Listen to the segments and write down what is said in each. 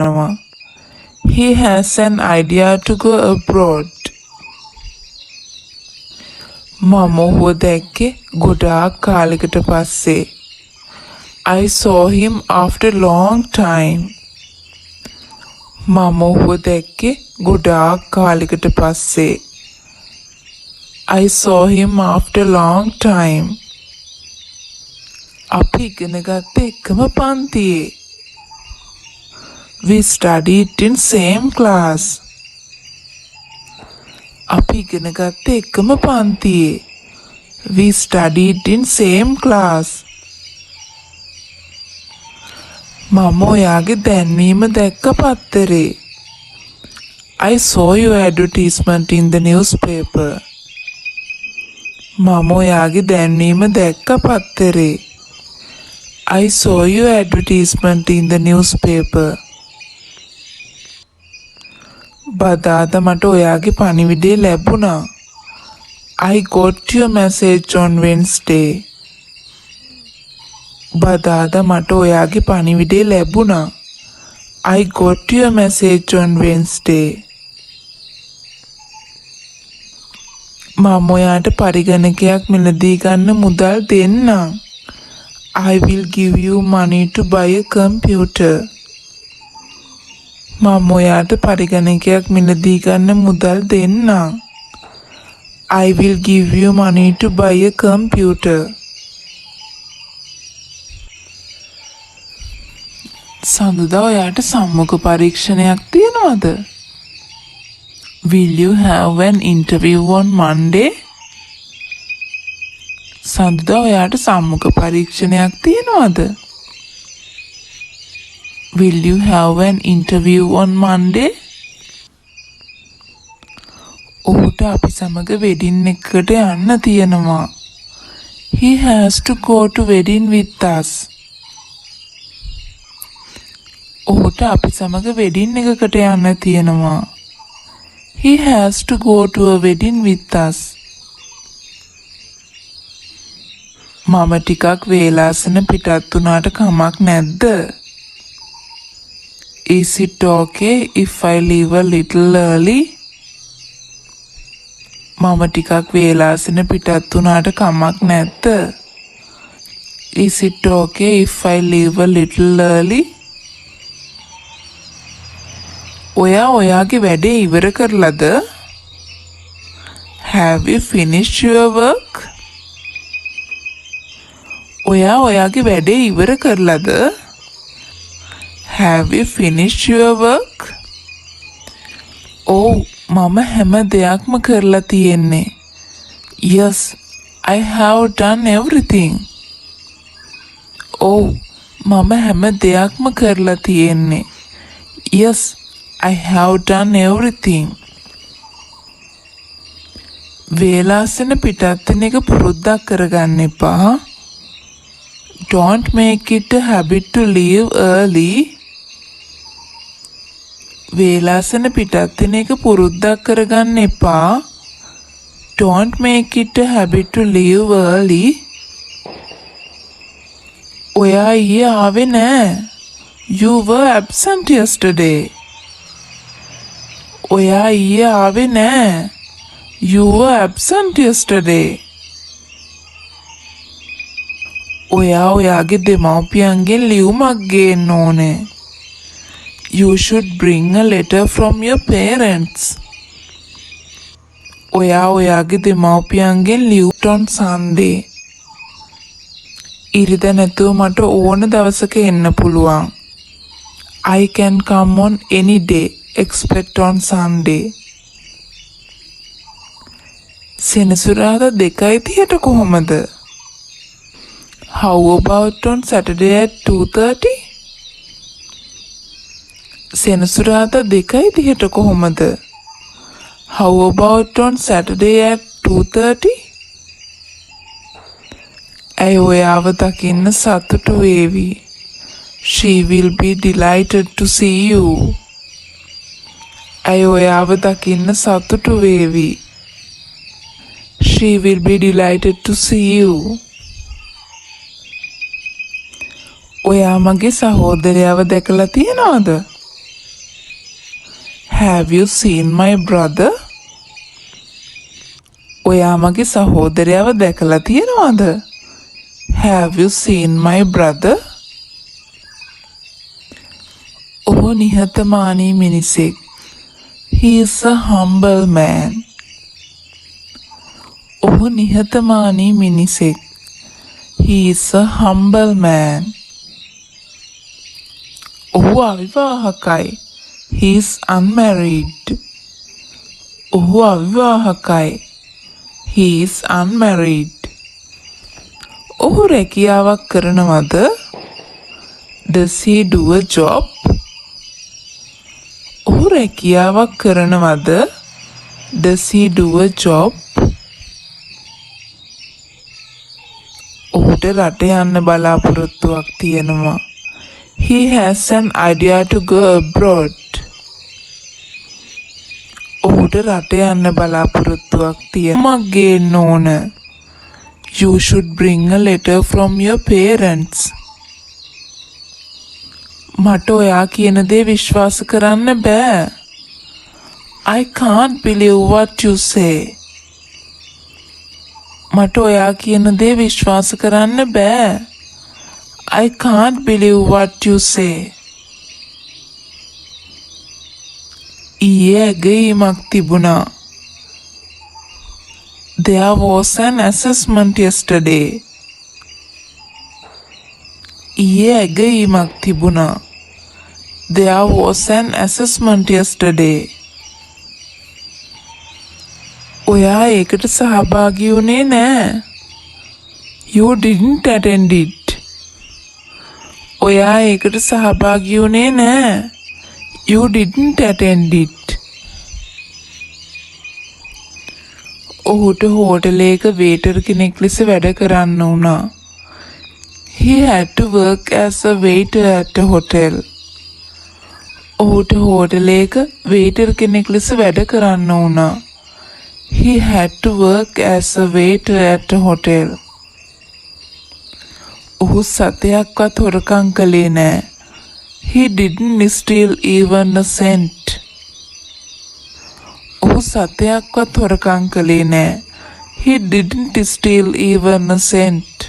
තියෙනවා. He has an idea to go abroad. මම ඔහුව දැක්කේ ගොඩාක් කාලෙකට පස්සේ. I saw him after long time. මම ඔහුව දැක්කේ ගොඩාක් කාලෙකට පස්සේ. I saw him after long time. අපි ඉගෙන ගත්තේ එකම පන්තියේ. We studied in same class. අපි ඉගෙන ගත්තේ එකම පන්තියේ. We studied in same class. මම ඔයාගේ දැන්වීම දැක්ක පත්තරේ. I saw your advertisement in the newspaper. මම ඔයාගේ දැන්වීම දැක්ක පත්තරේ. I saw your advertisement in the newspaper. බදාදා මට ඔයාගේ පණිවිඩය ලැබුණා. I got your message on Wednesday. බදාදා මට ඔයාගේ පණිවිඩය ලැබුණා. I got your message on Wednesday. මම ඔයාට පරිගණකයක් මිලදී ගන්න මුදල් දෙන්නම්. I will give you money to buy a computer. මම ඔයාට පරිගණකයක් මිලදී ගන්න මුදල් දෙන්නම්. I will give you money to buy a computer. සඳුදා ඔයාට සම්මුඛ පරීක්ෂණයක් තියනවද? Will you have an interview on Monday? සඳුදා ඔයාට සම්මුඛ පරීක්ෂණයක් තියනවද? Will you have an interview on Monday? ඔහුට අපි සමග වෙඩින් එකකට යන්න තියෙනවා. He has to go to wedding with us. ඔහුට අපි සමග වෙඩින් එකකට යන්න තියෙනවා. He has to go to a wedding with us. මම ටිකක් වේලාසන පිටත් වුණාට කමක් නැද්ද? Is it okay if I leave a little early? මම ටිකක් වේලාසන පිටත් වුණාට කමක් නැද්ද? Is it okay if I leave a little early? ඔයා ඔයාගේ වැඩේ ඉවර කරලාද? Have you finished your work? ඔයා ඔයාගේ වැඩේ ඉවර කරලාද? Have you finished your work? ඔව් මම හැම දෙයක්ම කරලා තියෙන්නේ. Yes, I have done everything. ඔව් මම හැම දෙයක්ම කරලා තියෙන්නේ. Yes, I have done everything. වේලාසන පිටත් වෙන එක පුරුද්දක් කරගන්න එපා. Don't make it a habit to leave early. වේලාසන පිටත් වෙන එක පුරුද්දක් කරගන්න එපා. Don't make it a habit to leave early. ඔයා ඊයේ ආවේ නෑ. You were absent yesterday. ඔයා ඊයේ ආවේ නෑ. You were absent yesterday. ඔයා ඔයාගේ දෙමව්පියන්ගෙන් ලියුමක් ගේන්න ඕනේ. You should bring a letter from your parents. ඔයා ඔයාගේ දෙමව්පියන්ගෙන් ලියුම් on Sunday. ඉරිදා නැතුව මට ඕන දවසක එන්න පුළුවන්. I can come on any day except on Sunday. සෙනසුරාදා 2:30ට කොහොමද? How about on Saturday at 2:30? සෙනසුරාදා 2:30ට කොහොමද? How about on Saturday at 2:30? ඇය ඔයාව දකින්න සතුටු වේවි. She will be delighted to see you. ඇය ඔයාව දකින්න සතුටු වේවි. She will be delighted to see you. ඔයා මගේ සහෝදරයව දැකලා තියෙනවද? Have you seen my brother? ඔයා මගේ සහෝදරයව දැකලා තියෙනවද? Have you seen my brother? ඔහු නිහතමානී මිනිසෙක්. He is a humble man. ඔහු නිහතමානී මිනිසෙක්. He is a humble man. ඔහු අවිවාහකයි. He is unmarried. ඔහු අවිවාහකයි. He is unmarried. ඔහු රැකියාවක් කරනවද? Does he do a job? ඔහු රැකියාවක් කරනවද? Does he do a job? ඔහුට රට යන්න බලාපොරොත්තුවක් තියෙනවා. He has an idea to go abroad. ඔහුට රට යන්න බලාපොරොත්තුවක් තියෙනවා. ගේන්න ඕන. You should bring a letter from your parents. මට ඔයා කියන දේ විශ්වාස කරන්න බෑ. I can't believe what you say. මට ඔයා කියන දේ විශ්වාස කරන්න බෑ. I can't believe what you say. ඊයේ ඇගයීමක් තිබුණා. There was an assessment yesterday. ඊයේ ඇගයීමක් තිබුණා. There was an assessment yesterday. ඔයා ඒකට සහභාගී වුණේ නෑ. You didn't attend it. ඔයා ඒකට සහභාගී වුණේ නෑ. You didn't attend it. ඔහුට හෝටලයක වේටර් කෙනෙක් ලෙස වැඩ කරන්න වුණා. He had to work as a waiter at a hotel. ඔහුට හෝටලයක වේටර් කෙනෙක් ලෙස වැඩ කරන්න වුණා. He had to work as a waiter at a hotel. ඔහු සතයක්වත් හොරකම් කළේ නෑ. He didn't steal even a cent. ඔහු සතයක්වත් හොරකම් කළේ නෑ. He didn't steal even a cent.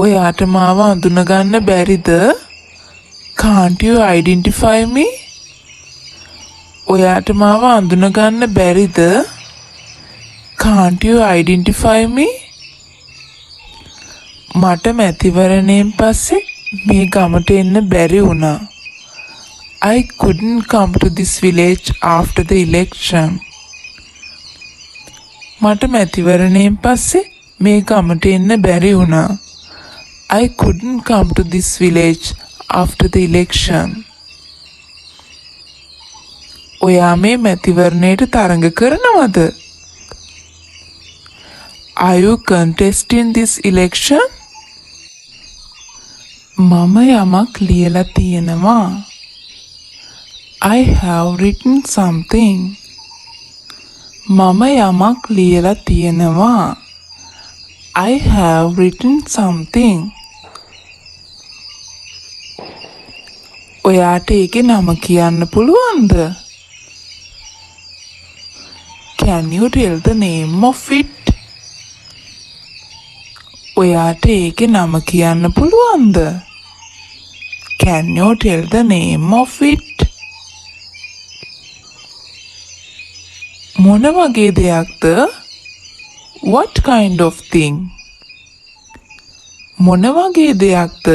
ඔයාට මාව අඳුනගන්න බැරිද? Can't you identify me? ඔයාට මාව අඳුනගන්න බැරිද? Can't you identify me? මට මැතිවරණයෙන් පස්සේ මේ ගමට එන්න බැරි වුණා. I couldn't come to this village after the election. මට මැතිවරණයෙන් පස්සේ මේ ගමට එන්න බැරි වුණා. I couldn't come to this village after the election. ඔයා මේ මැතිවරණයට තරඟ කරනවද? Are you contesting this election? මම යමක් ලියලා තියෙනවා. I have written something. මම යමක් ලියලා තියෙනවා. I have written something. ඔයාට ඒකේ නම කියන්න පුළුවන්ද? Can you tell the name of it? ඔයාට ඒකේ නම කියන්න පුළුවන්ද? Can you tell the name of it? මොන වගේ දෙයක්ද? What kind of thing? මොන වගේ දෙයක්ද?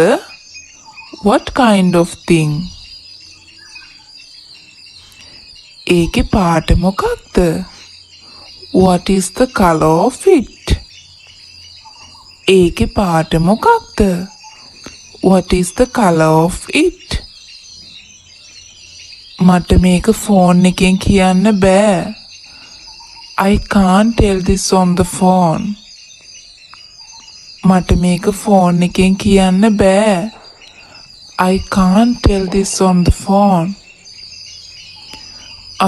What kind of thing? ඒකේ පාට මොකක්ද? What is the color of it? ඒකේ පාට මොකක්ද? What is the color of it? මට මේක ෆෝන් එකෙන් කියන්න බෑ. I can't tell this on the phone. මට මේක ෆෝන් එකෙන් කියන්න බෑ. I can't tell this on the phone.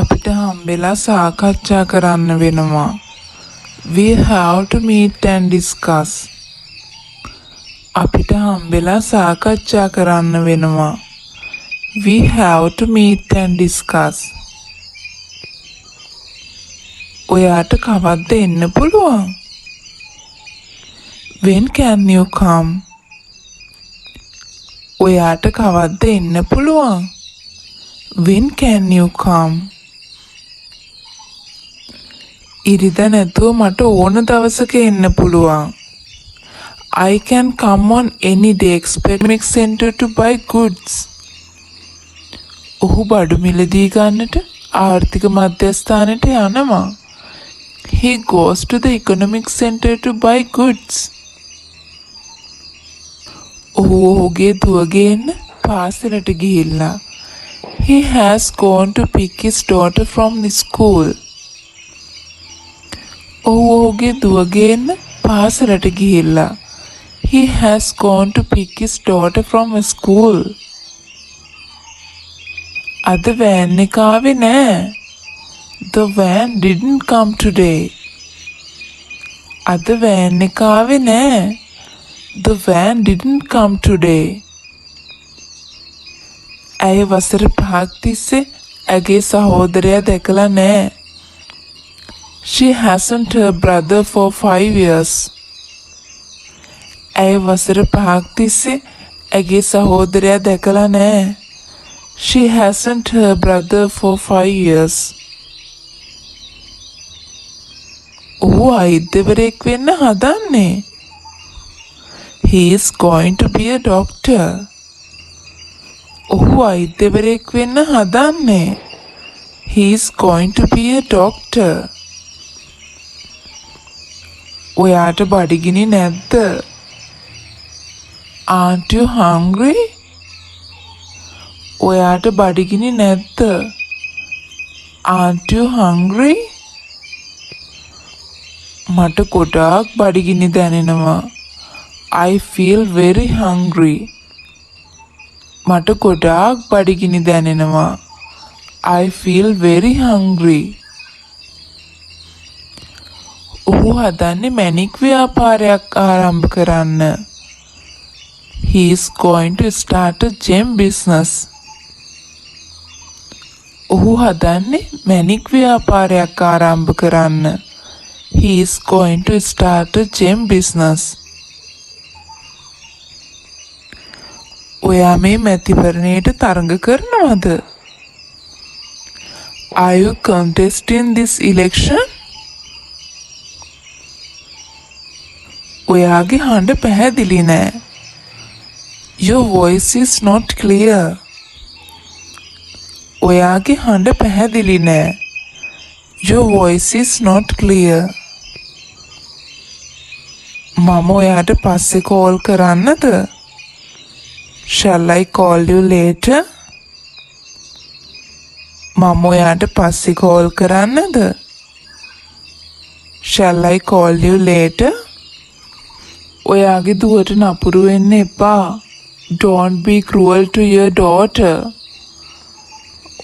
අපිට හම්බෙලා සාකච්ඡා කරන්න වෙනවා. We have to meet and discuss. අපිට හම්බෙලා සාකච්ඡා කරන්න වෙනවා. We have to meet and discuss. ඔයාට කවද්ද එන්න පුළුවන්? When can you come? ඔයාට කවද්ද එන්න පුළුවන්? When can you come? ඉරිදා නැතුව මට ඕන දවසක එන්න පුළුවන්. I can come on any day. Expect center to buy goods. ඔහු බඩු මිලදී ගන්නට ආර්ථික මධ්‍යස්ථානයට යනවා. He goes to the economic center to buy goods. ඔහු ඔහුගේ දුවගෙන පාසලට ගිහිල්ලා. He has gone to pick his daughter from the school. ඔහු ඔහුගේ දුවගෙන පාසලට ගිහිල්ලා. He has gone to pick his daughter from school. අද වෑන් එක ආවේ නෑ. The van didn't come today. අද වෑන් එක ආවේ නෑ. The van didn't come today. ඇය වසර 5ක් තිස්සේ ඇගේ සහෝදරයා දැකලා නෑ. She hasn't her brother for 5 years. ඇය වසර 5ක් තිස්සේ ඇගේ සහෝදරයා දැකලා නෑ. She hasn't her brother for 5 years. ඔහු වෛද්‍යවරයෙක් වෙන්න හදන්නේ. He is going to be a doctor. ඔහු වෛද්‍යවරයෙක් වෙන්න හදන්නේ. He is going to be a doctor. ඔයාට බඩගිනි නැද්ද? Aren't you hungry? ඔයාට බඩගිනි නැද්ද? Aren't you hungry? මට ගොඩාක් බඩගිනි දැනෙනවා. I feel very hungry. මට ගොඩාක් බඩගිනි දැනෙනවා. I feel very hungry. ඔහු හදන්නේ මැණික් ව්‍යාපාරයක් ආරම්භ කරන්න. He is going to start a gem business. ඔහු හදන්නේ මැණික් ව්‍යාපාරයක් ආරම්භ කරන්න. He is going to start a gem business. ඔයා මේ මැතිවරණයට තරඟ කරනවද? Are you contesting this election? ඔයාගේ හඬ පැහැදිලි නෑ. Your voice is not clear. ඔයාගේ හඬ පැහැදිලි නෑ. Your voice is not clear. මම ඔයාට පස්සේ කෝල් කරන්නද? Shall I call you later? මම ඔයාට පස්සේ කෝල් කරන්නද? Shall I call you later? ඔයාගේ දුවට නපුරු වෙන්න එපා. Don't be cruel to your daughter.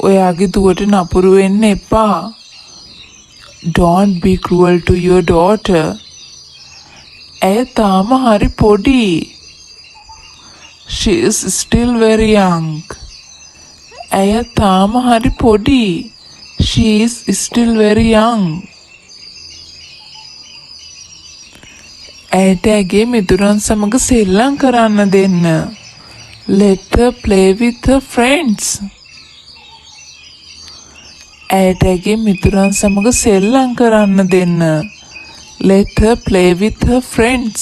ඔයාගේ දුවට නපුරු වෙන්න එපා. Don't be cruel to your daughter. ඇය තාම හරි පොඩි. She is still very young. ඇය තාම හරි පොඩි. She is still very young. ඇයට ඇගේ මිතුරන් සමග සෙල්ලම් කරන්න දෙන්න. Let her play with her friends. ඇයට ඇගේ මිතුරන් සමග සෙල්ලම් කරන්න දෙන්න. Let her play with her friends.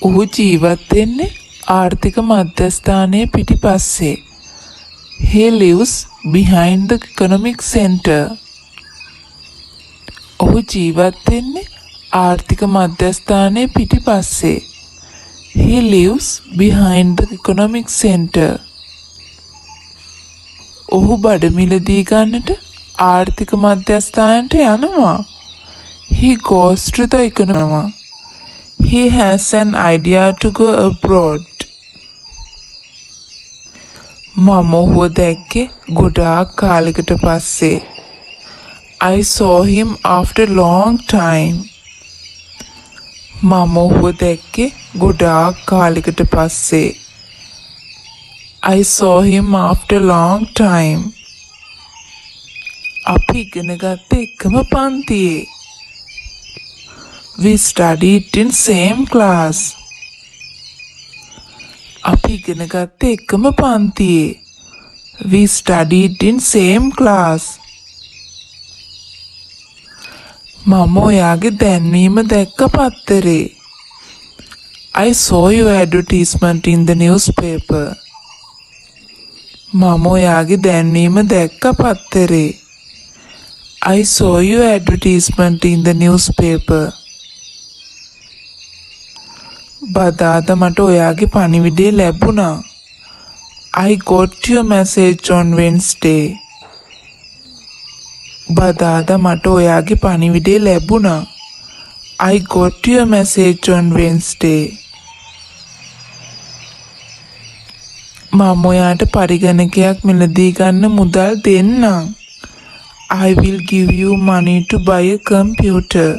ඔහු ජීවත් වෙන්නේ ආර්ථික මධ්‍යස්ථානයේ පිටිපස්සේ. He lives behind the economic center. ඔහු ජීවත් වෙන්නේ ආර්ථික මධ්‍යස්ථානයේ පිටිපස්සේ. He lives behind the economic center. ඔහු බඩ මිලදී ගන්නට ආර්ථික මධ්‍යස්ථානයට යනවා. He goes to the economic. He has an idea to go abroad. මම ඔහුව දැක්කේ ගොඩාක් කාලෙකට පස්සේ. I saw him after a long time. මම ඔහුව දැක්කේ ගොඩාක් කාලෙකට පස්සේ. I saw him after a long time. අපි ඉගෙන ගත්තේ එකම පන්තියේ. We studied in same class. අපි ඉගෙන ගත්තේ එකම පන්තියේ. We studied in same class. මම ඔයාගේ දැන්වීම දැක්ක පත්තරේ. I saw your advertisement in the newspaper. මම ඔයාගේ දැන්වීම දැක්ක පත්තරේ. I saw your advertisement in the newspaper. බදාදා මට ඔයාගේ පණිවිඩය ලැබුණා. I got your message on Wednesday. බදාදා මට ඔයාගේ පණිවිඩය ලැබුණා. I got your message on Wednesday. මම ඔයාට පරිගණකයක් මිලදී ගන්න මුදල් දෙන්නම්. I will give you money to buy a computer.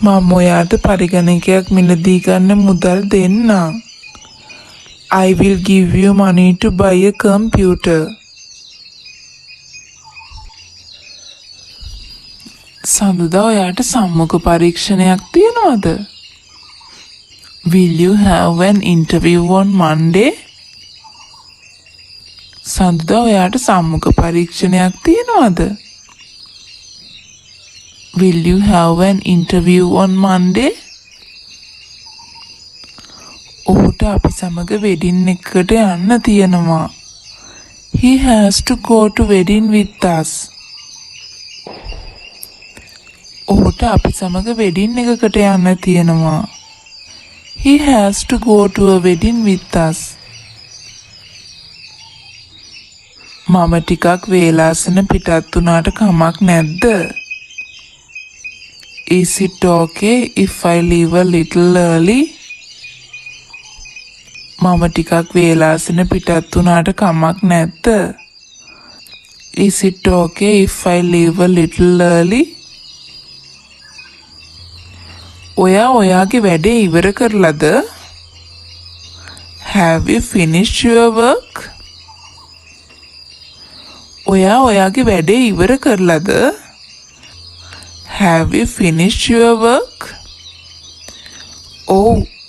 මම ඔයාට පරිගණකයක් මිලදී ගන්න මුදල් දෙන්නම්. I will give you money to buy a computer. සඳුදා ඔයාට සම්මුඛ පරීක්ෂණයක් තියෙනවද? Will you have an interview on Monday? සඳුදා ඔයාට සම්මුඛ පරීක්ෂණයක් තියෙනවද? Will you have an interview on Monday? ඔහුට අපි සමග වෙඩින් එකකට යන්න තියෙනවා. He has to go to wedding with us. ඔහුට අපි සමග වෙඩින් එකකට යන්න තියෙනවා. He has to go to a wedding with us. මම ටිකක් වේලාසන පිටත් වුණාට කමක් නැද්ද? Is it okay if I leave a little early? මම ටිකක් වේලාසන පිටත් වුණාට කමක් නැද්ද? Is it okay if I leave a little early? ඔයා ඔයාගේ වැඩේ ඉවර කරලාද? Have you finished your work? ඔයා ඔයාගේ වැඩේ ඉවර කරලාද? Have you finished your work? ඔව්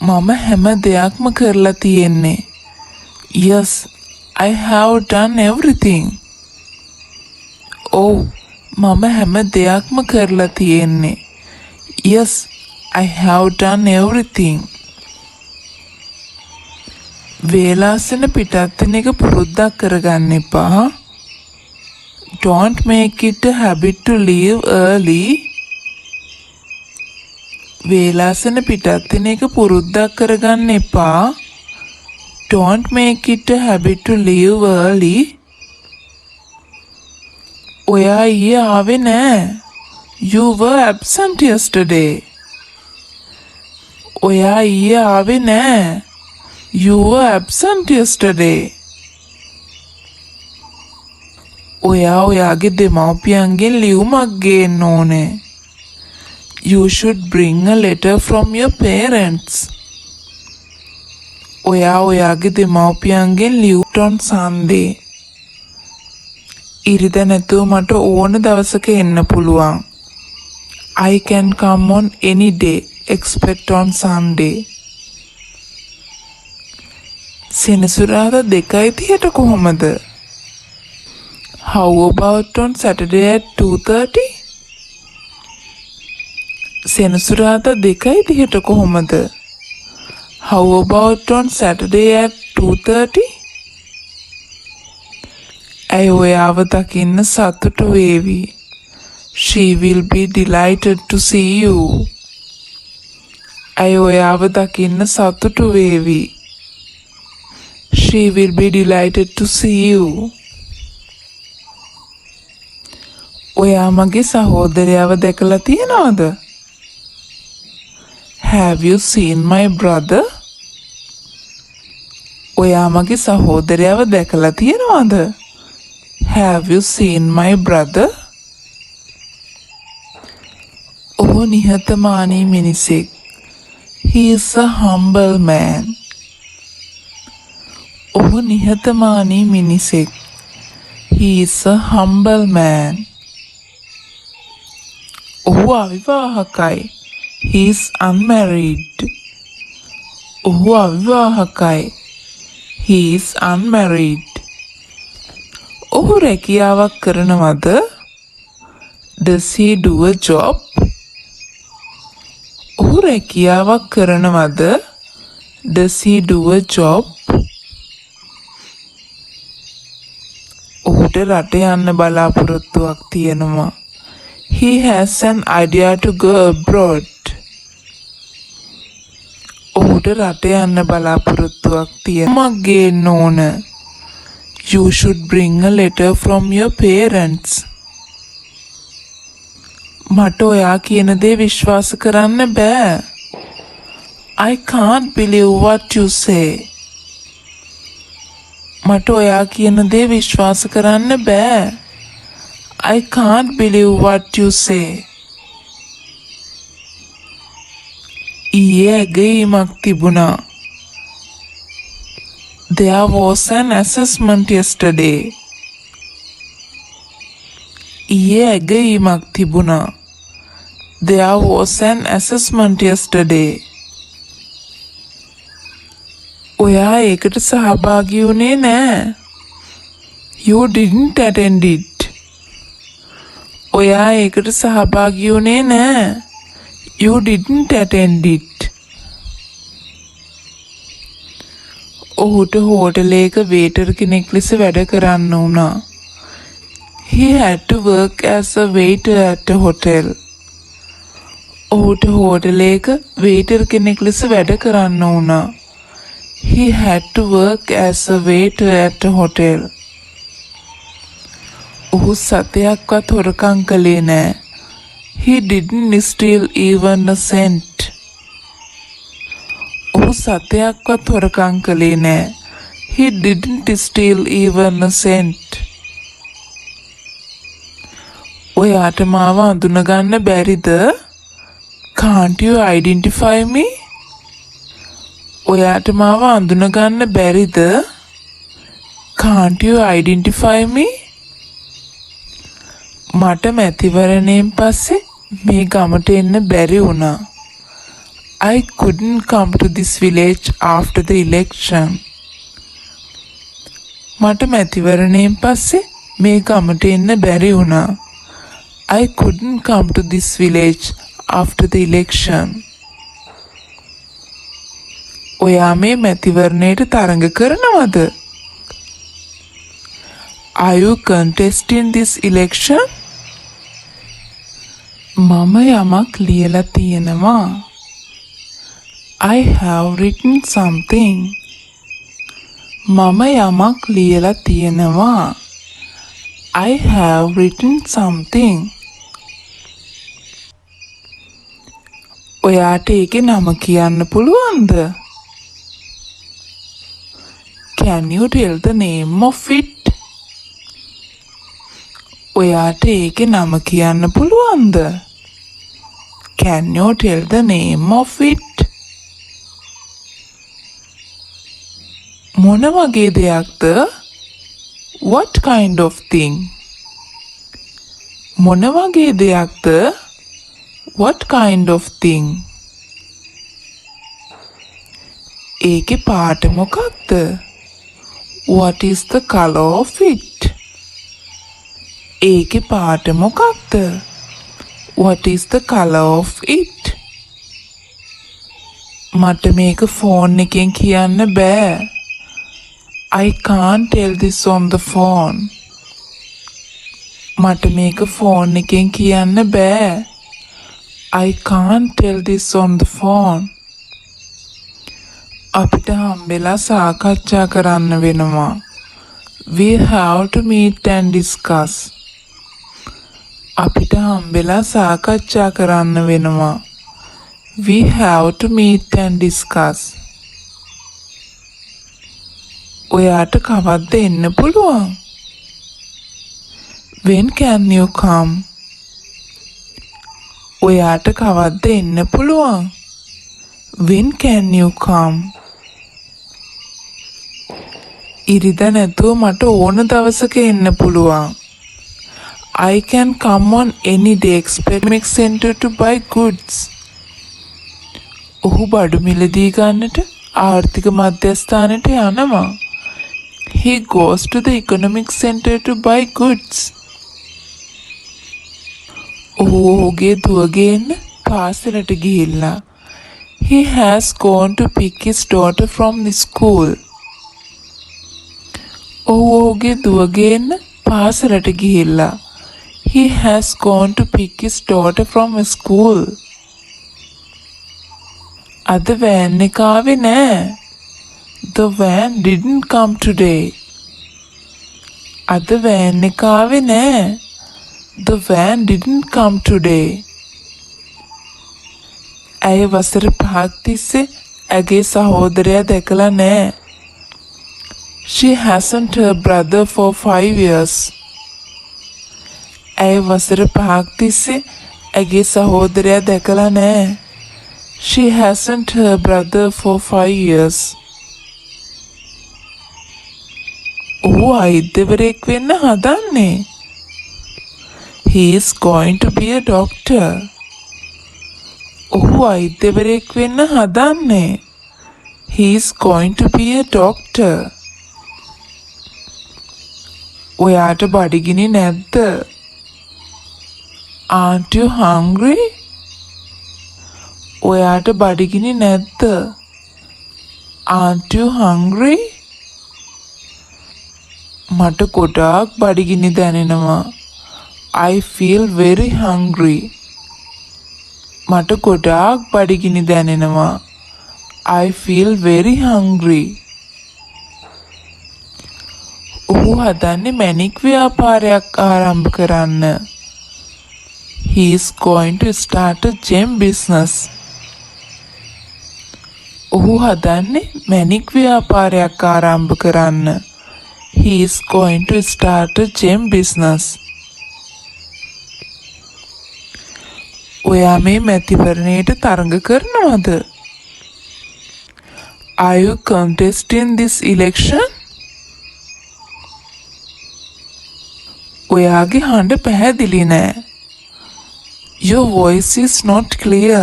මම හැම දෙයක්ම කරලා තියෙන්නේ. Yes, I have done everything. ඔව් මම හැම දෙයක්ම කරලා තියෙන්නේ. Yes, I have done everything. වේලාසන පිටත් වෙන එක පුරුද්දක් කරගන්න එපා. Don't make it a habit to leave early. වේලාසන පිටත් වෙන එක පුරුද්දක් කරගන්න එපා. Don't make it a habit to leave early. ඔයා ඊයේ ආවේ නෑ. You were absent yesterday. ඔයා ඊයේ ආවේ නෑ. You were absent yesterday. ඔයා ඔයාගේ දෙමව්පියන්ගෙන් ලියුමක් ගේන්න ඕනේ. You should bring a letter from your parents. ඔයා ඔයාගේ දෙමව්පියන්ගෙන් ලියුමක් on Sunday. ඉරිදා නැතුව මට ඕන දවසක එන්න පුළුවන්. I can come on any day except on Sunday. සෙනසුරාදා 2:30ට කොහොමද? How about on Saturday at 2:30? සෙනසුරාදා 2:30ට කොහොමද? How about on Saturday at 2:30? ඇය ඔයාව දකින්න සතුටු වේවි. She will be delighted to see you. ඇය ඔයාව දකින්න සතුටු වේවි. She will be delighted to see you. ඔයා මගේ සහෝදරයාව දැකලා තියෙනවද? Have you seen my brother? ඔයා මගේ සහෝදරයාව දැකලා තියෙනවද? Have you seen my brother? ඔහු නිහතමානී මිනිසෙක්. He is a humble man. ඔහු නිහතමානී මිනිසෙක්. He is a humble man. ඔහු අවිවාහකයි. He is unmarried. ඔහු අවිවාහකයි. He is unmarried. ඔහු රැකියාවක් කරනවද? Does he do a job? ඔහු රැකියාවක් කරනවද? Does he do a job? ඔහුට රට යන්න බලාපොරොත්තුවක් තියෙනවා. He has an idea to go abroad. ඔහුට රට යන්න බලාපොරොත්තුවක් තියෙනවා. ගේන්න ඕන. You should bring a letter from your parents. මට ඔයා කියන දේ විශ්වාස කරන්න බෑ. I can't believe what you say. මට ඔයා කියන දේ විශ්වාස කරන්න බෑ. I can't believe what you say. ඊයේ ඇගයීමක් තිබුණා. There was an assessment yesterday. ඊයේ ඇගයීමක් තිබුණා. There was an assessment yesterday. ඔයා ඒකට සහභාගී වුණේ නෑ. You didn't attend it. ඔයා ඒකට සහභාගී වුණේ නෑ. You didn't attend it. ඔහුට හෝටලයක වේටර් කෙනෙක් ලෙස වැඩ කරන්න වුණා. He had to work as a waiter at a hotel. ඔහුට හෝටලයක වේටර් කෙනෙක් ලෙස වැඩ කරන්න වුණා. He had to work as a waiter at a hotel. ඔහු සතයක්වත් හොරකම් කළේ නෑ. He didn't steal even a cent. ඔහු සතයක්වත් හොරකම් කළේ නෑ. He didn't steal even a cent. ඔයාට මාව අඳුනගන්න බැරිද? Can't you identify me? ඔයාට මාව අඳුනගන්න බැරිද? Can't you identify me? මට මැතිවරණයෙන් පස්සේ මේ ගමට එන්න බැරි වුණා. I couldn't come to this village after the election. මට මැතිවරණයෙන් පස්සේ මේ ගමට එන්න බැරි වුණා. I couldn't come to this village after the election. ඔයා මේ මැතිවරණයට තරඟ කරනවද? Are you contesting this election? මම යමක් ලියලා තියෙනවා. I have written something. මම යමක් ලියලා තියෙනවා. I have written something. ඔයාට ඒකේ නම කියන්න පුළුවන්ද? Can you tell the name of it? ඔයාට ඒකේ නම කියන්න පුළුවන්ද? Can you tell the name of it? මොන වගේ දෙයක්ද? What kind of thing? මොන වගේ දෙයක්ද? What kind of thing? ඒකේ පාට මොකක්ද? What is the color of it? ඒකේ පාට මොකක්ද? What is the color of it? මට මේක ෆෝන් එකෙන් කියන්න බෑ. I can't tell this on the phone. මට මේක ෆෝන් එකෙන් කියන්න බෑ. I can't tell this on the phone. අපිට හම්බෙලා සාකච්ඡා කරන්න වෙනවා. We have to meet and discuss. අපිට හම්බෙලා සාකච්ඡා කරන්න වෙනවා. We have to meet and discuss. ඔයාට කවද්ද එන්න පුළුවන්? When can you come? ඔයාට කවද්ද එන්න පුළුවන්? When can you come? ඉරිදා නැතුව මට ඕන දවසක එන්න පුළුවන්. I can come on any day economic center to buy goods. ඔහු බඩු මිලදී ගන්නට ආර්ථික මධ්‍යස්ථානයට යනවා. He goes to the economic center to buy goods. ඔහු ඔහුගේ දුවගෙන පාසලට ගිහිල්ලා. He has gone to pick his daughter from the school. ඔහු ඔහුගේ දුවගෙන පාසලට ගිහිල්ලා. He has gone to pick his daughter from school. අද වෑන් එක ආවේ නෑ. The van didn't come today. අද වෑන් එක ආවේ නෑ. The van didn't come today. ඇය වසර 5ක් තිස්සේ ඇගේ සහෝදරයා දැකලා නෑ. She hasn't her brother for 5 years. ඇය වසර 5ක් තිස්සේ ඇගේ සහෝදරයා දැකලා නෑ. She hasn't her brother for 5 years. ඔහු වෛද්‍යවරයෙක් වෙන්න හදන්නේ. He is going to be a doctor. ඔහු වෛද්‍යවරයෙක් වෙන්න හදන්නේ. He is going to be a doctor. ඔයාට බඩගිනි නැද්ද? Aren't you hungry? ඔයාට බඩගිනි නැද්ද? Aren't you hungry? මට ගොඩාක් බඩගිනි දැනෙනවා. I feel very hungry. මට ගොඩාක් බඩගිනි දැනෙනවා. I feel very hungry. ඔහු හදන්නේ මැණික් ව්‍යාපාරයක් ආරම්භ කරන්න. He is going to start a gem business. ඔහු හදන්නේ මැණික් ව්‍යාපාරයක් ආරම්භ කරන්න. He is going to start a gem business. ඔයා මේ මැතිවරණයට තරඟ කරනවද? Are you contesting this election? ඔයාගේ හඬ පැහැදිලි නෑ. Your voice is not clear.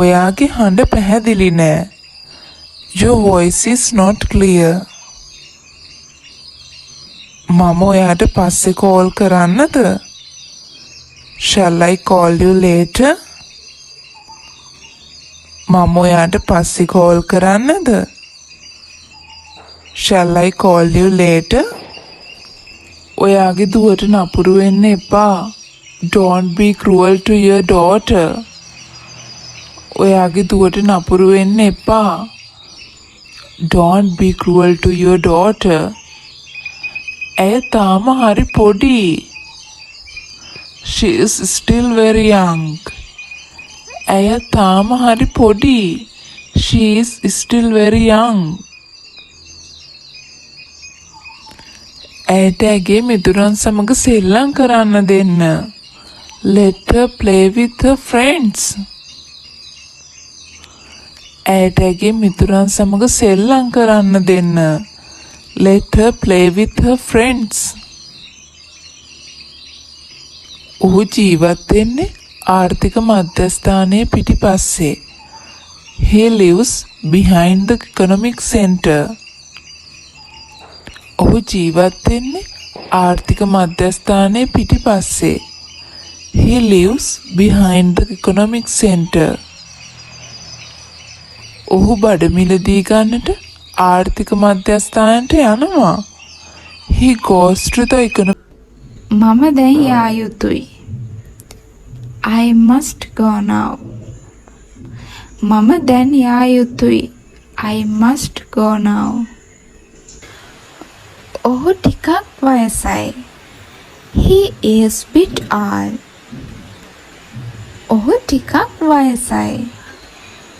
ඔයාගේ හඬ පැහැදිලි නෑ. Your voice is not clear. මම ඔයාට පස්සේ කෝල් කරන්නද? Shall I call you later? මම ඔයාට පස්සේ කෝල් කරන්නද? Shall I call you later? ඔයාගේ දුවට නපුරු වෙන්න එපා. Don't be cruel to your daughter. ඔයාගේ දුවට නපුරු වෙන්න එපා. Don't be cruel to your daughter. ඇය තාම හරි පොඩි. She is still very young. ඇය තාම හරි පොඩි. She is still very young. ඇයට ඇගේ මිතුරන් සමග සෙල්ලම් කරන්න දෙන්න. Let her play with her friends. ඇයට ඇගේ මිතුරන් සමග සෙල්ලම් කරන්න දෙන්න. Let her play with her friends. ඔහු ජීවත් වෙන්නේ ආර්ථික මධ්‍යස්ථානයේ පිටිපස්සේ. He lives behind the economic center. ඔහු ජීවත් වෙන්නේ ආර්ථික මධ්‍යස්ථානයේ පිටිපස්සේ. He lives behind the economic center. ඔහු බඩ මිලදී ගන්නට ආර්ථික මධ්‍යස්ථානයට යනවා. He goes to the economic. මම දැන් යා යුතුයි. I must go now. මම දැන් යා යුතුයි. I must go now. ඔහු ටිකක් වයසයි. He is bit old. ඔහු ටිකක් වයසයි.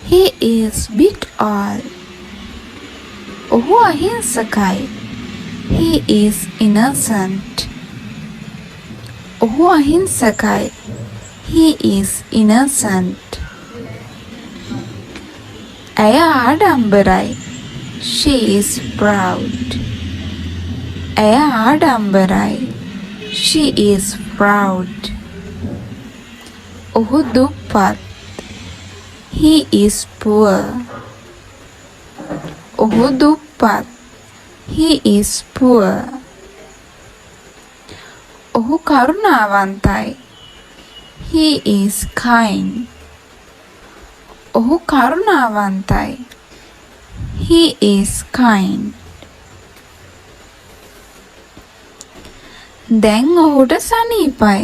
He is bit old. ඔහු අහිංසකයි. He is innocent. ඔහු අහිංසකයි. He is innocent. ඇය ආඩම්බරයි. She is proud. ඇය ආඩම්බරයි. She is proud. ඔහු දුප්පත්. He is poor. ඔහු දුප්පත්. He is poor. ඔහු කරුණාවන්තයි. He is kind. ඔහු කරුණාවන්තයි. He is kind. දැන් ඔහුට සනීපයි.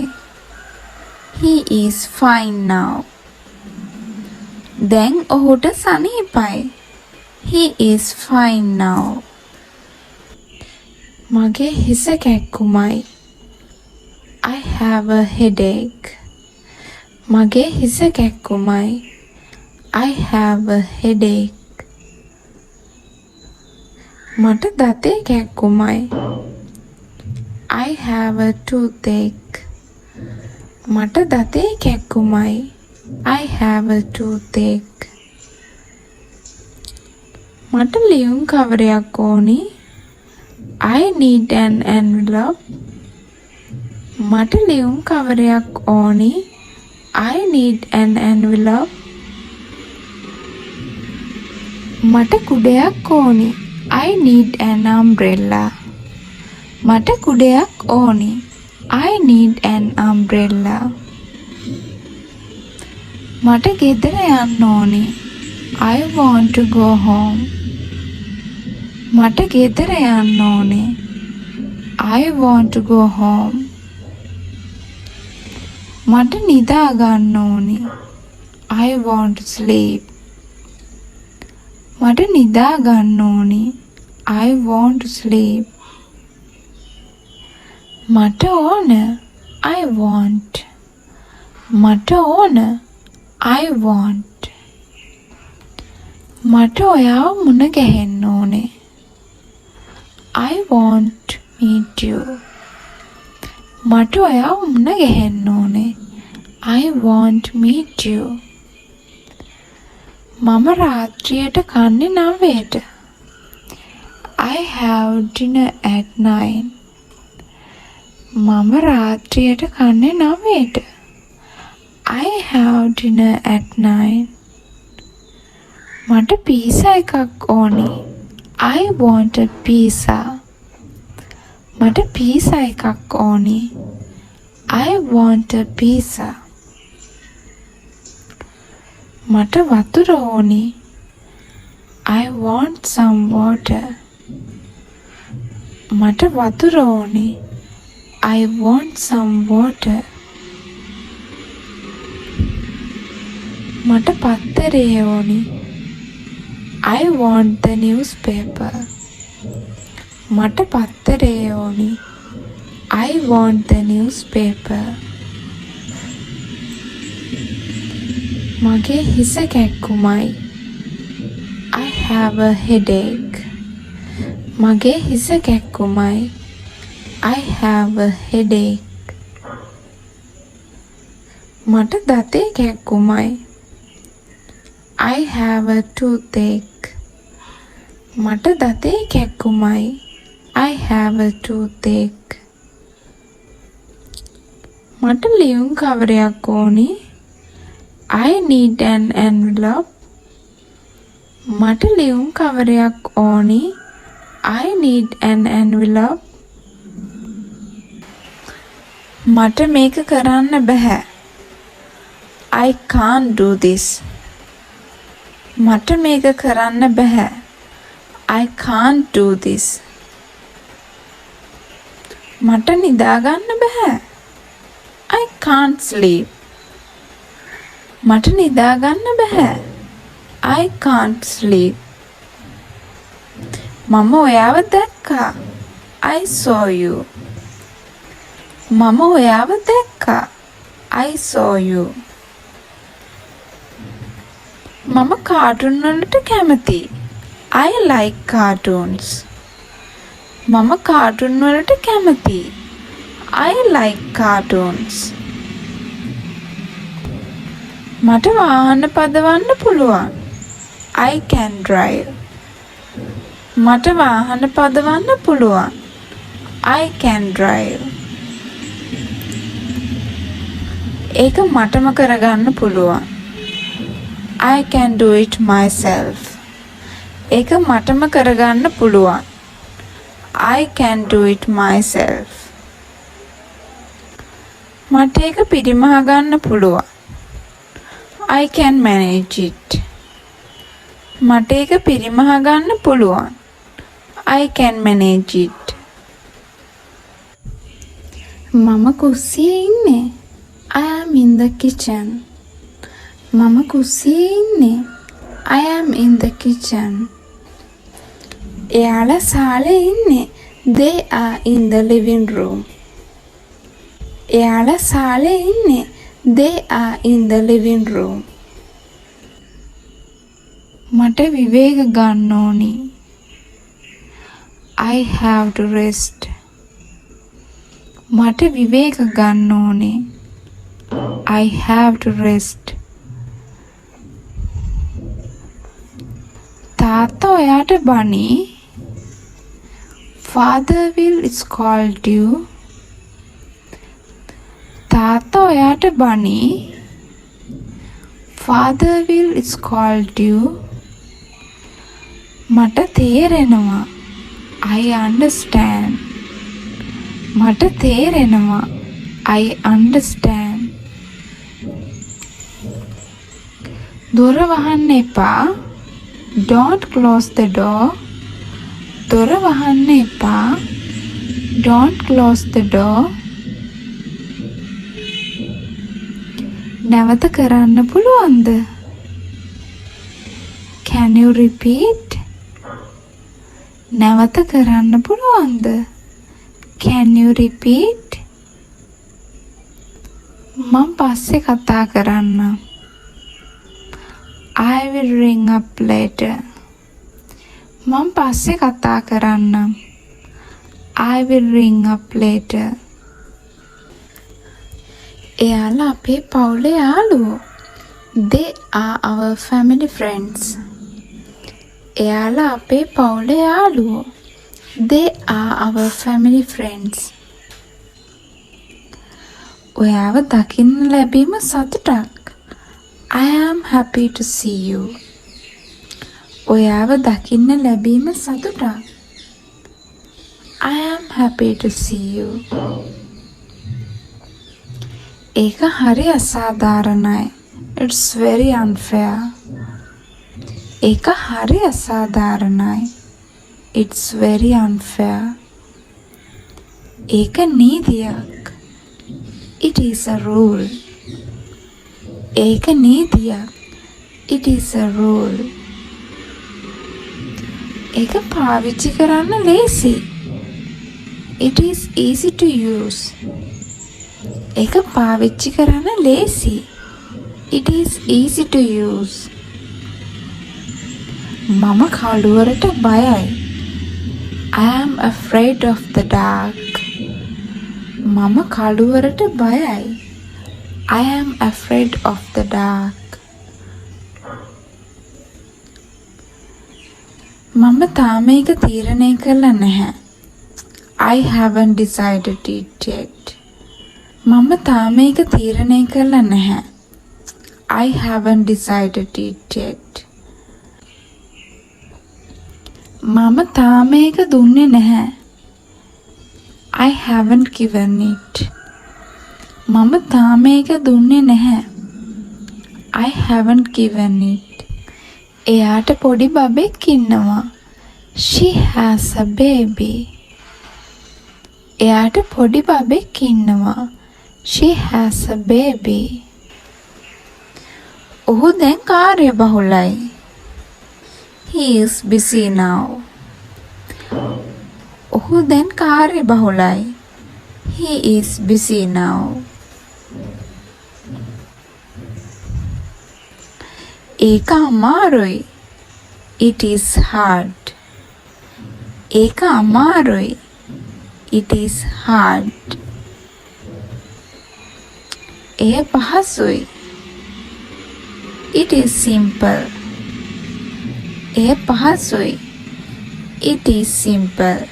He is fine now. දැන් ඔහුට සනීපයි. He is fine now. මගේ හිස කැක්කුමයි. I have a headache. මගේ හිස කැක්කුමයි. I have a headache. මට දතේ කැක්කුමයි. I have a toothache. මට දතේ කැක්කුමයි. I have a toothache. මට ලියුම් කවරයක් ඕනි. I need an envelope. මට ලියුම් කවරයක් ඕනි. I need an envelope. මට කුඩයක් ඕනි. I need an umbrella. මට කුඩයක් ඕනි. I need an umbrella. මට ගෙදර යන්න ඕනි. I want to go home. මට ගෙදර යන්න ඕනි. I want to go home. මට නිදා ගන්න ඕනි. I want to sleep. මට නිදා ගන්න ඕනි. I want to sleep. මට ඕන. I want. මට ඕන. I want. මට ඔයාව මුණ ගැහෙන්න ඕනේ. I want to meet you. මට ඔයාව මුණ ගැහෙන්න ඕනේ. I want to meet you. මම රාත්‍රියට කන්නේ 9ට. I have dinner at 9. මම රාත්‍රියට කන්නේ 9ට. I have dinner at 9. මට පීසා එකක් ඕනි. I want a pizza. මට පීසා එකක් ඕනි. I want a pizza. මට වතුර ඕනි. I want some water. මට වතුර ඕනි. I want some water. මට පත්තරේ ඕනි. I want the newspaper. මට පත්තරේ ඕනි. I want the newspaper. මගේ හිස කැක්කුමයි. I have a headache. මගේ හිස කැක්කුමයි. I have a headache. මට දතේ කැක්කුමයි. I have a toothache. මට දතේ කැක්කුමයි. I have a toothache. මට ලියුම් කවරයක් ඕනි. I need an envelope. මට ලියුම් කවරයක් ඕනි. I need an envelope. මට මේක කරන්න බෑ. I can't do this. මට මේක කරන්න බෑ. I can't do this. මට නිදා ගන්න බෑ. I can't sleep. මට නිදා ගන්න බෑ. I can't sleep. මම ඔයාව දැක්කා. I saw you. මම ඔයාව දැක්කා. I saw you. මම කාටුන් වලට කැමතියි. I like cartoons. මම කාටුන් වලට කැමතියි. I like cartoons. මට වාහන පදවන්න පුළුවන්. I can drive. මට වාහන පදවන්න පුළුවන්. I can drive. ඒක මටම කරගන්න පුළුවන්. I can do it myself. ඒක මටම කරගන්න පුළුවන්. I can do it myself. මට ඒක පිරිමහ ගන්න පුළුවන්. I can manage it. මට ඒක පිරිමහ ගන්න පුළුවන්. I can manage it. මම කුස්සියේ ඉන්නේ. I am in the kitchen. මම කුස්සියේ ඉන්නේ. I am in the kitchen. එයාලා සාලේ ඉන්නේ. They are in the living room. එයාලා සාලේ ඉන්නේ. They are in the living room. මට විවේක ගන්න ඕනි. I have to rest. මට විවේක ගන්න ඕනේ. I have to rest. තාත්තා ඔයාට බනි. Father will scold you. තාත්තා ඔයාට බනි. Father will scold you. මට තේරෙනවා. I understand. මට තේරෙනවා. I understand. දොර වහන්න එපා. Don't close the door. දොර වහන්න එපා. Don't close the door. නැවත කරන්න පුළුවන්ද? Can you repeat? නැවත කරන්න පුළුවන්ද? Can you repeat? මම පස්සේ කතා කරන්නම්. I will ring up later. මම පස්සේ කතා කරන්නම්. I will ring up later. එයාලා අපේ පවුලේ යාළුවෝ. They are our family friends. එයාලා අපේ පවුලේ යාළුවෝ. They are our family friends. ඔයාව දකින්න ලැබීම සතුටක්. I am happy to see you. ඔයාව දකින්න ලැබීම සතුටක්. I am happy to see you. ඒක හරි අසාධාරණයි. It's very unfair. ඒක හරි අසාධාරණයි. It's very unfair. ඒක නීතියක්. It is a rule. ඒක නීතියක්. It is a rule. ඒක පාවිච්චි කරන්න ලේසි. It is easy to use. ඒක පාවිච්චි කරන්න ලේසි. It is easy to use. මම කළුවරට බයයි. I am afraid of the dark. මම කළුවරට බයයි. I am afraid of the dark. මම තාම ඒක තීරණය කරලා නැහැ. I haven't decided it yet. මම තාම ඒක තීරණය කරලා නැහැ. I haven't decided it yet. මම තාම ඒක දුන්නේ නැහැ. I haven't given it. මම තාම ඒක දුන්නේ නැහැ. I haven't given it. එයාට පොඩි බබෙක් ඉන්නවා. She has a baby. එයාට පොඩි බබෙක් ඉන්නවා. She has a baby. ඔහු දැන් කාර්යබහුලයි. He is busy now. ඔහු දැන් කාර්යබහුලයි. He is busy now. ඒක අමාරුයි. It is hard. ඒක අමාරුයි. It is hard. එය පහසුයි. It is simple. එය පහසුයි. It is simple.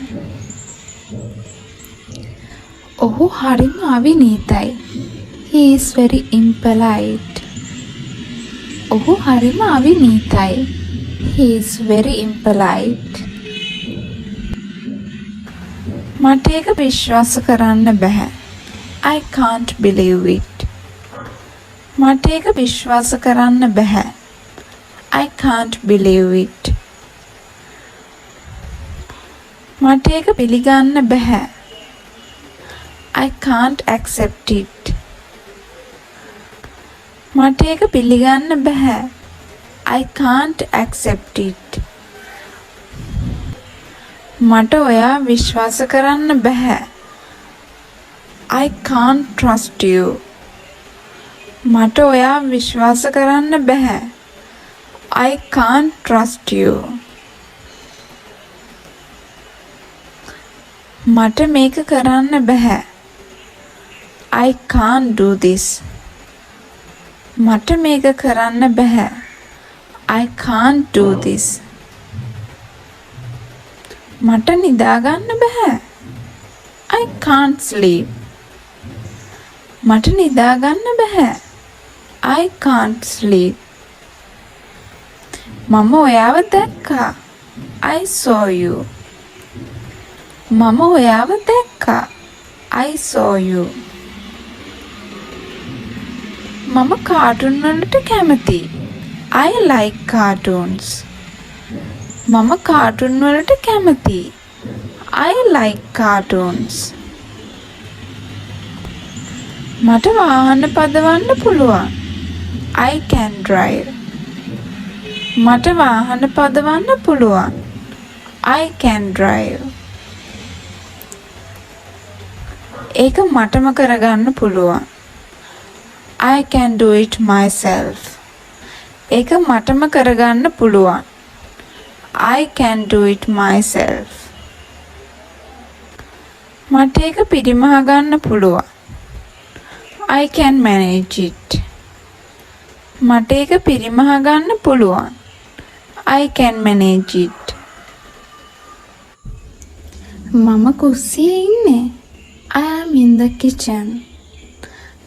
ඔහු හරිම අවිනීතයි. He is very impolite. ඔහු හරිම අවිනීතයි. He is very impolite. මට ඒක විශ්වාස කරන්න බෑ. I can't believe it. මට ඒක විශ්වාස කරන්න බෑ. I can't believe it. මට ඒක පිළිගන්න බෑ. I can't accept it. මට ඒක පිළිගන්න බෑ. I can't accept it. මට ඔයා විශ්වාස කරන්න බෑ. I can't trust you. මට ඔයා විශ්වාස කරන්න බෑ. I can't trust you. මට මේක කරන්න බෑ. I can't do this. මට මේක කරන්න බෑ. I can't do this. මට නිදාගන්න බෑ. I can't sleep. මට නිදාගන්න බෑ. I can't sleep. මම ඔයාව දැක්කා. I saw you. මම ඔයාව දැක්කා. I saw you. මම කාටුන් වලට කැමතියි. I like cartoons. මම කාටුන් වලට කැමතියි. I like cartoons. මට වාහන පදවන්න පුළුවන්. I can drive. මට වාහන පදවන්න පුළුවන්. I can drive. ඒක මටම කරගන්න පුළුවන්. I can do it myself. ඒක මටම කරගන්න පුළුවන්. I can do it myself. මට ඒක පිරිමහ ගන්න පුළුවන්. I can manage it. මට ඒක පිරිමහ ගන්න පුළුවන්. I can manage it. මම කුස්සියේ ඉන්නේ. I am in the kitchen.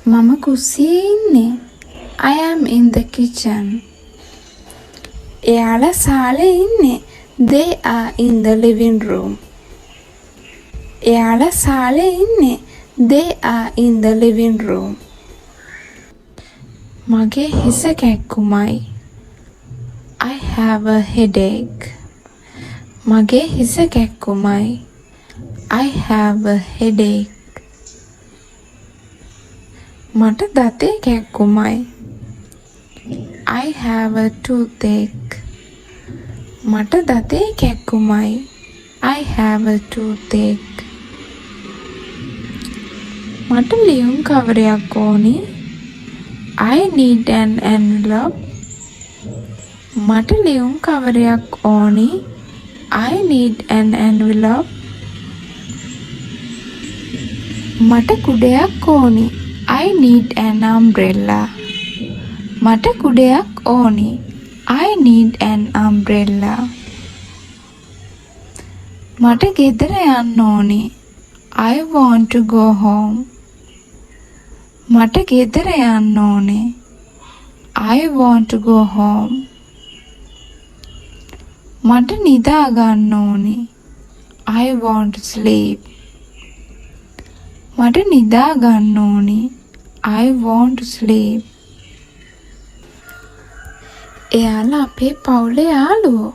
මම කුස්සියේ ඉන්නේ. I am in the kitchen. එයාලා සාලේ ඉන්නේ. They are in the living room. එයාලා සාලේ ඉන්නේ. They are in the living room. මගේ හිස කැක්කුමයි. I have a headache. මගේ හිස කැක්කුමයි. I have a headache. මට දතේ කැක්කුමයි. I have a toothache. මට දතේ කැක්කුමයි. I have a toothache. මට ලියුම් කවරයක් ඕනි. I need an envelope. මට ලියුම් කවරයක් ඕනි. I need an envelope. මට කුඩයක් ඕනි. I need an umbrella. මට කුඩයක් ඕනි. I need an umbrella. මට ගෙදර යන්න ඕනි. I want to go home. මට ගෙදර යන්න ඕනේ. I want to go home. මට නිදා ගන්න ඕනේ. I want to sleep. මට නිදා ගන්න ඕනේ. I want to sleep. එයාලා අපේ පවුලේ යාළුවෝ.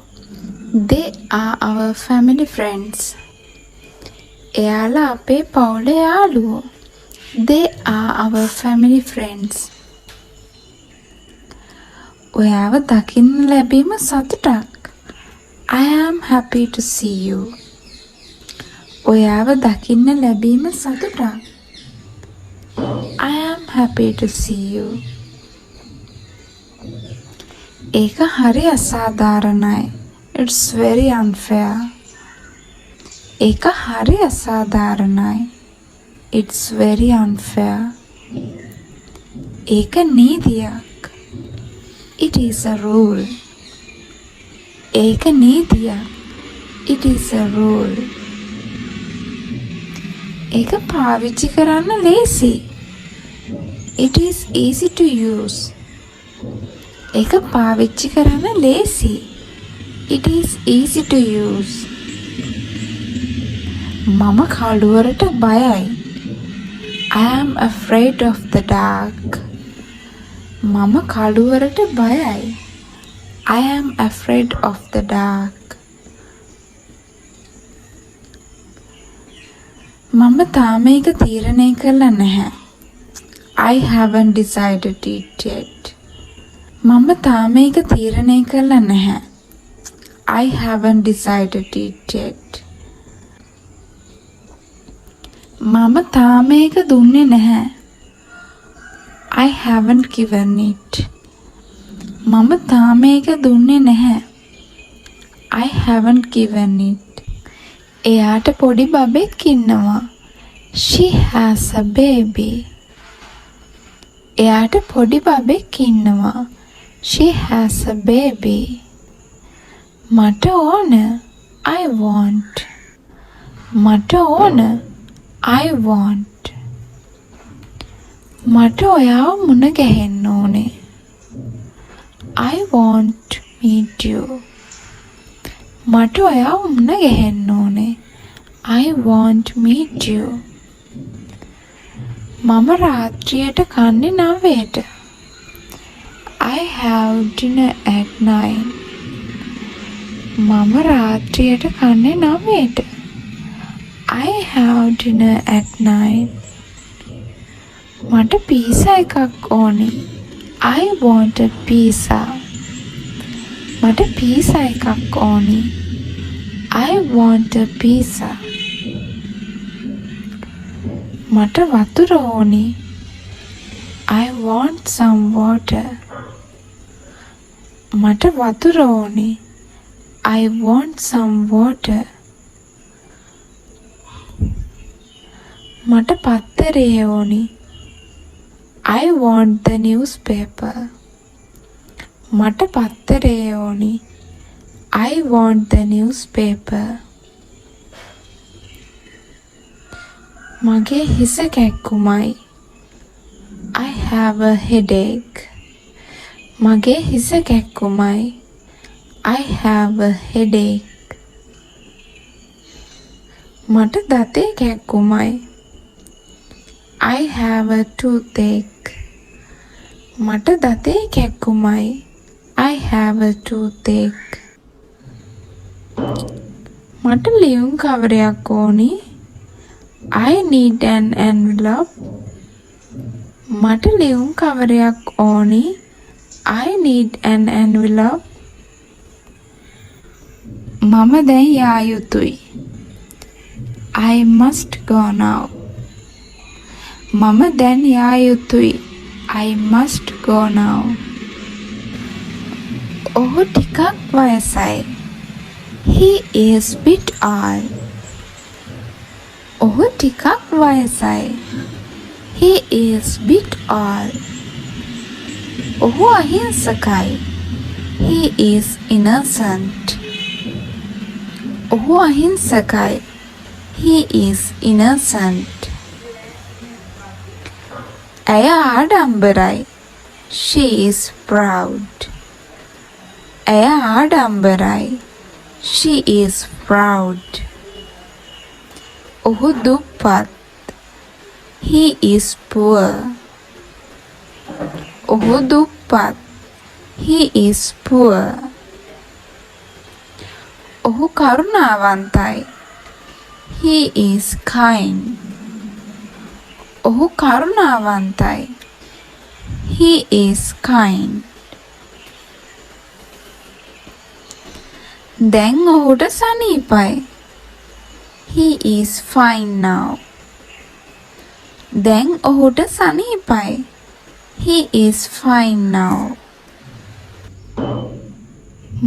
They are our family friends. එයාලා අපේ පවුලේ යාළුවෝ. They are our family friends. ඔයාව දකින්න ලැබීම සතුටක්. I am happy to see you. ඔයාව දකින්න ලැබීම සතුටක්. I am happy to see you. ඒක හරි අසාධාරණයි. It's very unfair. ඒක හරි අසාධාරණයි. It's very unfair. ඒක නීතියක්. It is a rule. ඒක නීතියක්. It is a rule. ඒක පාවිච්චි කරන්න ලේසි. It is easy to use. ඒක පාවිච්චි කරන්න ලේසි. It is easy to use. මම කළුවරට බයයි. I am afraid of the dark. මම කළුවරට බයයි. I am afraid of the dark. මම තාම ඒක තීරණය කරලා නැහැ. I haven't decided it yet. මම තාම ඒක තීරණය කරලා නැහැ. I haven't decided it yet. මම තාම ඒක දුන්නේ නැහැ. I haven't given it. මම තාම ඒක දුන්නේ නැහැ. I haven't given it. එයාට පොඩි බබෙක් ඉන්නවා. She has a baby. එයාට පොඩි බබෙක් ඉන්නවා. She has a baby. මට ඕන. I want. මට ඕන. I want. මට ඔයාව මුණ ගැහෙන්න ඕනේ. I want to meet you. මට ඔයාව මුණ ගැහෙන්න ඕනේ. I want to meet you. මම රාත්‍රියට කන්නේ 9ට. I have dinner at 9. මම රාත්‍රියට කන්නේ 9ට. I have dinner at 9. මට පීසා එකක් ඕනේ. I want a pizza. මට පීසා එකක් ඕනේ. I want a pizza. මට වතුර ඕනේ. I want some water. මට වතුර ඕනේ. I want some water. මට පත්තරේ ඕනේ. I want the newspaper. මට පත්තරේ ඕනේ. I want the newspaper. මගේ හිස කැක්කුමයි. I have a headache. මගේ හිස කැක්කුමයි. I have a headache. මට දතේ කැක්කුමයි. I have a toothache. මට දතේ කැක්කුමයි. I have a toothache. මට ලියුම් කවරයක් ඕනේ. I need an envelope. මට ලියුම් කවරයක් ඕනේ. I need an envelope. මම දැන් යා යුතුයි. I must go now. මම දැන් යා යුතුයි. I must go now. ඔහු ටිකක් වයසයි. He is bit old. ඔහු ටිකක් වයසයි. He is bit old. ඔහු අහිංසකයි. He is innocent. ඔහු අහිංසකයි. He is innocent. ඇය ආඩම්බරයි. She is proud. ඇය ආඩම්බරයි. She is proud. ඔහු දුප්පත්. He is poor. ඔහු දුප්පත්. He is poor. ඔහු කරුණාවන්තයි. He is kind. ඔහු කරුණාවන්තයි. He is kind. දැන් ඔහුට සනීපයි. He is fine now. දැන් ඔහුට සනීපයි. He is fine now.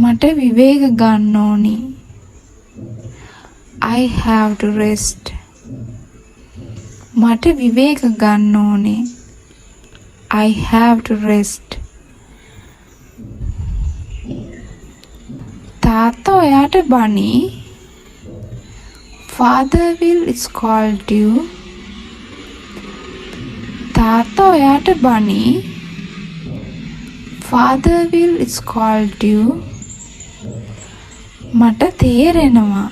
මට විවේක ගන්න ඕනි. I have to rest. මට විවේක ගන්න ඕනේ. I have to rest. තාත්තා ඔයාට බනි. Father will scold you. තාත්තා ඔයාට බනි. Father will scold you. මට තේරෙනවා.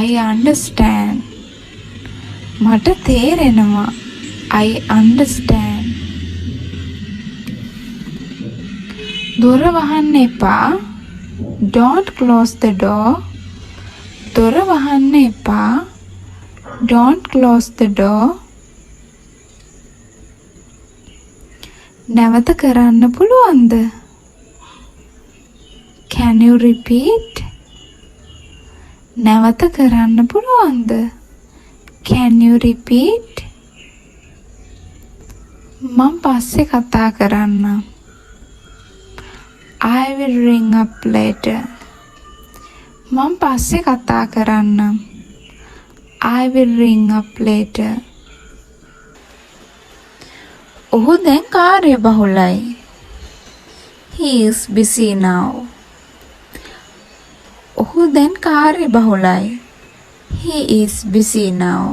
I understand. මට තේරෙනවා. I understand. දොර වහන්න එපා. Don't close the door. දොර වහන්න එපා. Don't close the door. නැවත කරන්න පුළුවන්ද? Can you repeat? නැවත කරන්න පුළුවන්ද? Can you repeat? මම පස්සේ කතා කරන්නම්. I will ring up later. මම පස්සේ කතා කරන්නම්. I will ring up later. ඔහු දැන් කාර්යබහුලයි. He is busy now. ඔහු දැන් කාර්යබහුලයි. He is busy now.